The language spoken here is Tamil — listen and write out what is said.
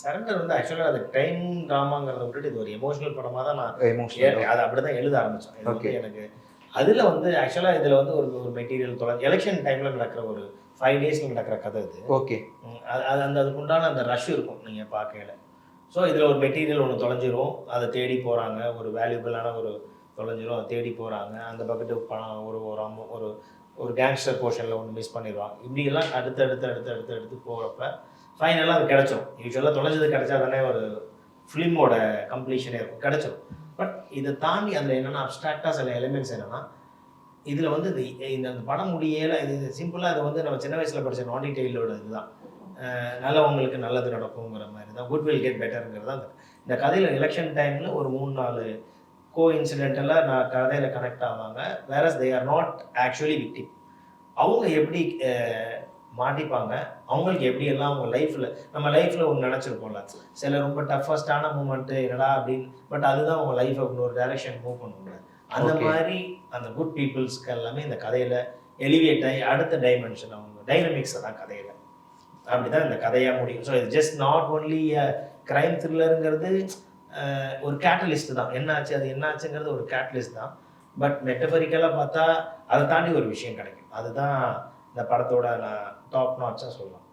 சரண்டர் வந்து ஆக்சுவலாக அது டைம் ட்ராமாங்கிறத விட்டுட்டு இது ஒரு எமோஷனல் படமாக தான் நான் எமோஷனல் அது அப்படி தான் எழுத ஆரம்பித்தோம். இது வந்து Okay. எனக்கு அதில் வந்து ஆக்சுவலாக இதில் வந்து ஒரு மெட்டீரியல் தொலை எலெக்ஷன் டைமில் நடக்கிற ஒரு 5 டேஸில் நடக்கிற கதை இது. ஓகே அது அது அந்த அதுக்குண்டான அந்த ரஷ் இருக்கும் நீங்கள் பார்க்கையில. ஸோ இதில் ஒரு மெட்டீரியல் ஒன்று தொலைஞ்சிரும், அதை தேடி போகிறாங்க, ஒரு வேல்யூபிளான ஒரு தொலைஞ்சிரும், அதை தேடி போகிறாங்க, அந்த பக்கெட்டு பணம் ஒரு ஒரு ஒரு ஒரு கேங்ஸ்டர் போர்ஷனில் ஒன்று மிஸ் பண்ணிடுவாங்க. இப்படியெல்லாம் அடுத்து அடுத்து அடுத்து அடுத்து அடுத்து போகிறப்ப ஃபைனலாக அது கிடச்சிரும். யூஸ்வலாக தொலைஞ்சது கிடச்சா தானே ஒரு ஃபிலிமோட கம்ப்ளீஷனே இருக்கும், கிடச்சிரும். பட் இதை தாண்டி அதில் என்னென்னா அப்ட்ராக்டாக சில எலிமெண்ட்ஸ் என்னென்னா இதில் வந்து இந்த படம் முடியல. இது சிம்பிளாக இது வந்து நம்ம சின்ன வயசில் படித்த நாட்டி டெய்லோட இதுதான், நல்லவங்களுக்கு நல்லது நடக்குங்கிற மாதிரி தான், குட் வில் கெட் பெட்டருங்கிறது தான் இந்த கதையில். எலெக்ஷன் டைமில் ஒரு 3-4 கோ இன்சிடென்டெல்லாம் நான் கதையில் கனெக்ட் ஆவாங்க. Whereas they are not actually victim. அவங்க எப்படி மாட்டிப்பாங்க, அவங்களுக்கு எப்படியெல்லாம் அவங்க லைஃப்பில், நம்ம லைஃப்பில் ஒன்று நினச்சிருப்போம்ல, சில ரொம்ப டஃபஸ்டான மூமெண்ட்டு என்னடா அப்படின்னு, பட் அதுதான் அவங்க லைஃப்பை ஒரு டைரெக்ஷன் மூவ் பண்ணுவாங்க. அந்த மாதிரி அந்த குட் பீப்புள்ஸ்க்கு எல்லாமே இந்த கதையில் எலிவேட் ஆகி அடுத்த டைமென்ஷன், அவங்க டைனமிக்ஸை தான் கதையில் அப்படி தான் இந்த கதையாக முடியும். ஸோ இது ஜஸ்ட் நாட் ஒன்லி க்ரைம் த்ரில்லருங்கிறது ஒரு கேட்டலிஸ்ட் தான். என்னாச்சு அது என்னாச்சுங்கிறது ஒரு கேட்டலிஸ்ட் தான். பட் மெட்டபரிக்கலாக பார்த்தா அதை தாண்டி ஒரு விஷயம் கிடைக்கும். அதுதான் இந்த படத்தோட நான் டாப் நாட்சாக சொல்லலாம்.